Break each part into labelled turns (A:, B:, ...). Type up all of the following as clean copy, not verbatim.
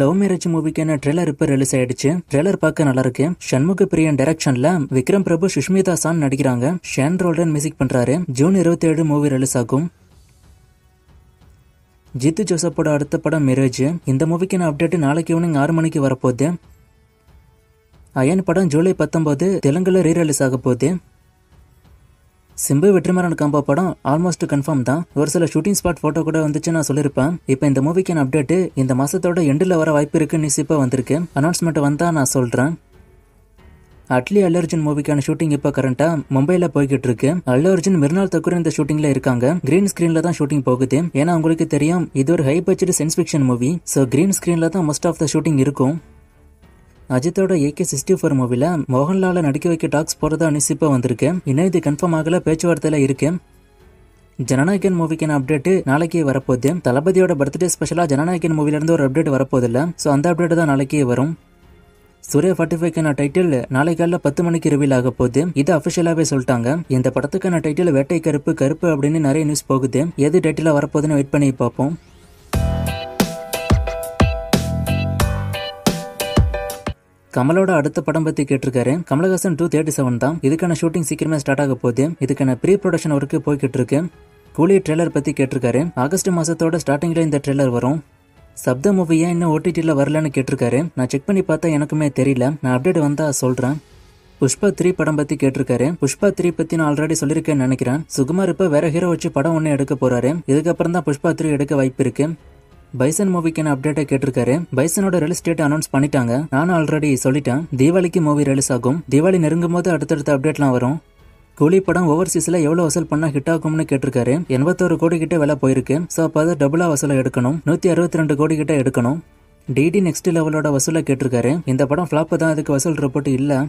A: Love marriage மூவிக்கான trailer இப்ப release ஆயிடுச்சு. Trailer பார்க்க நல்லா இருக்கு. சண்முக பிரியன் டைரக்ஷன்ல விக்ரம் பிரபு, சுஷ்மிதா சான் நடிக்கிறாங்க. ஷேன் ரோல்டன் மியூசிக் பண்றாரு. ஜூன் 27 மூவி ரிலீஸ் ஆகும். ஜித்து ஜோசப்போட அடுத்த படம் மிரேஜ். இந்த மூவிக்கான அப்டேட் நாளைக்கு ஈவினிங் 6 மணிக்கு வரப்போகுது. அயன் படம் ஜூலை 19 தெலுங்குல ரீ ரிலீஸ் ஆக போகுது. சிம்பு வெற்றிமாறன் காம்போ படம் ஆல்மோஸ்ட் கன்ஃபார்ம் தான். ஒரு சில ஷூட்டிங் ஸ்பாட் போட்டோ கூட வந்துச்சு, நான் சொல்லியிருப்பேன். இப்போ இந்த மூவிக்கான அப்டேட் இந்த மாசத்தோட எண்டில் வர வாய்ப்பு இருக்கு. நியூஸ் இப்போ வந்திருக்கு. அனௌன்ஸ்மெண்ட் வந்தா நான் சொல்றேன். அட்லி அல்லு அர்ஜுன் மூவிக்கான ஷூட்டிங் இப்போ கரண்டா மும்பைல போய்கிட்டு இருக்கு. அல்லு அர்ஜுன் மிர்னால் தக்கூர் இந்த ஷூட்டிங்ல இருக்காங்க. கிரீன் ஸ்கிரீன்ல தான் ஷூட்டிங் போகுது. ஏன்னா உங்களுக்கு தெரியும் இது ஒரு high budget science fiction movie. So green ஸ்கிரீன்ல தான் மோஸ்ட் ஆஃப் த ஷூட்டிங் இருக்கும். அஜித்தோட AK-64 மூவில மோகன்லால நடிக்க வைக்க டாக்ஸ் போறதா நியூஸ் இப்போ வந்திருக்கு. இன்னும் இது கன்ஃபார்ம் ஆகல, பேச்சுவார்த்தையில இருக்கு. ஜனநாயகன் மூவிக்கான அப்டேட் நாளைக்கு வரப்போகுது. தளபதியோட பர்த்டே ஸ்பெஷலா ஜனநாயகன் மூவில இருந்து ஒரு அப்டேட் வரப்போகுது இல்ல. ஸோ அந்த அப்டேட் தான் நாளைக்கு வரும். சூர்யா 45க்கான டைட்டில் நாளை காலைல 10 மணிக்கு ரிவீல் ஆக போகுது. இது அபிஷியலாவே சொல்லிட்டாங்க. இந்த படத்துக்கான டைட்டில் வேட்டை கருப்பு கருப்பு அப்படின்னு நிறைய நியூஸ் போகுது. எது டைட்டிலா வரப்போகுதுன்னு வெயிட் பண்ணி பார்ப்போம். கமலோட அடுத்த படம் பத்தி கேட்டிருக்காரு. கமலஹாசன் 237 தான். இதுக்கான ஷூட்டிங் சீக்கிரமே ஸ்டார்ட் ஆக போகுது. இதுக்கான ப்ரீ ப்ரொடக்ஷன் ஒர்க்கு போய்கிட்டு இருக்கு. கூலி ட்ரெய்லர் பத்தி கேட்டிருக்காரு. ஆகஸ்ட் மாசத்தோட ஸ்டார்டிங்ல இந்த ட்ரெய்லர் வரும். சப்த மூவி ஏன் இன்னும் OTTல வரலன்னு கேட்டிருக்காரு. நான் செக் பண்ணி பார்த்தா எனக்குமே தெரியல. நான் அப்டேட் வந்தா சொல்றேன். புஷ்பா 3 படம் பத்தி கேட்டிருக்காரு. புஷ்பா 3 பத்தி நான் ஆல்ரெடி சொல்லியிருக்கேன்னு நினைக்கிறேன். சுகுமார் இப்ப வேற ஹீரோ வச்சு படம் ஒன்னு எடுக்க போறாரு. இதுக்கப்புறம் தான் புஷ்பா 3 எடுக்க வாய்ப்பு இருக்கு. பைசன் மூவிக்கான அப்டேட்டை கேட்டிருக்காரு. பைசனோட ரிலீஸ் டேட் அனௌன்ஸ் பண்ணிட்டாங்க. நானும் ஆல்ரெடி சொல்லிட்டேன். தீபாவளிக்கு மூவி ரிலீஸ் ஆகும். தீபாவளி நெருங்கும் போது அடுத்தடுத்த அப்டேட்லாம் வரும். கூலி படம் ஓவர்சீஸ்ல எவ்வளவு வசூல் பண்ணா ஹிட் ஆகும்னு கேட்டிருக்காரு. 81 கோடி கிட்ட விலை போயிருக்கு. ஸோ அப்போ அதை டபுளா வசூலை எடுக்கணும். 162 கோடி கிட்ட எடுக்கணும். டிடி நெக்ஸ்ட் லெவலோட வசூலை கேட்டிருக்காரு. இந்த படம் ஃபிளாப் தான், அதுக்கு வசூல் ரிப்போர்ட் இல்ல.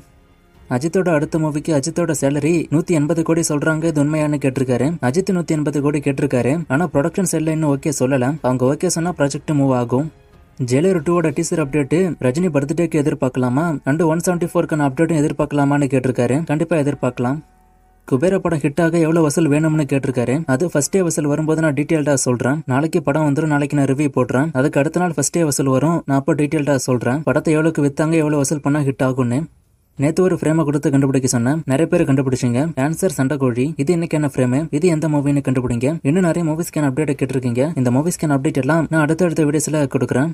A: அஜித்தோட அடுத்த மூவிக்கு அஜித்தோட சேலரி 180 கோடி சொல்றாங்க. இது உண்மையானு கேட்டிருக்காரு. அஜித் 180 கோடி கேட்டிருக்காரு. ஆனா ப்ரொடக்ஷன் சைட்ல இன்னும் ஓகே சொல்லல. அவங்க ஓகே சொன்னா ப்ராஜெக்ட் மூவ் ஆகும். ஜெயிலர் 2 டீசர் அப்டேட் ரஜினி பர்த்டேக்கு எதிர்பார்க்கலாமா அண்ட் 174க்கான அப்டேட்டும் எதிர்பார்க்கலாமான்னு கேட்டிருக்காரு. கண்டிப்பா எதிர்பார்க்கலாம். குபேர படம் ஹிட் ஆக எவ்வளவு வசூல் வேணும்னு கேட்டிருக்காரு. அது ஃபர்ஸ்ட் டே வசூல் வரும்போது நான் டீடைல்டா சொல்றேன். நாளைக்கு படம் வந்துடும். நாளைக்கு நான் ரிவ்யூ போடுறேன். அதுக்கு அடுத்த நாள் ஃபர்ஸ்ட் டே வசூல் வரும். நான் அப்போ டீடைல்டா சொல்றேன். படத்தை எவ்வளவுக்கு வித்தாங்க, எவ்வளவு வசூல் பண்ணா ஹிட் ஆகும்னு. நேத்து ஒரு ஃப்ரேமை கொடுத்து கண்டுபிடிக்க சொன்னேன். நிறைய பேர் கண்டுபிடிச்சிங்க. ஆன்சர் சண்டைக்கோழி. இது இன்னைக்கான ஃப்ரேம். இது எந்த மூவின்னு கண்டுபிடிங்க. இன்னும் நிறைய மூவிஸ்க்கான அப்டேட் கேட்டிருக்கீங்க. இந்த மூவிஸ்க்கான அப்டேட் எல்லாம் நான் அடுத்தடுத்த வீடியோஸ்ல கொடுக்குறேன்.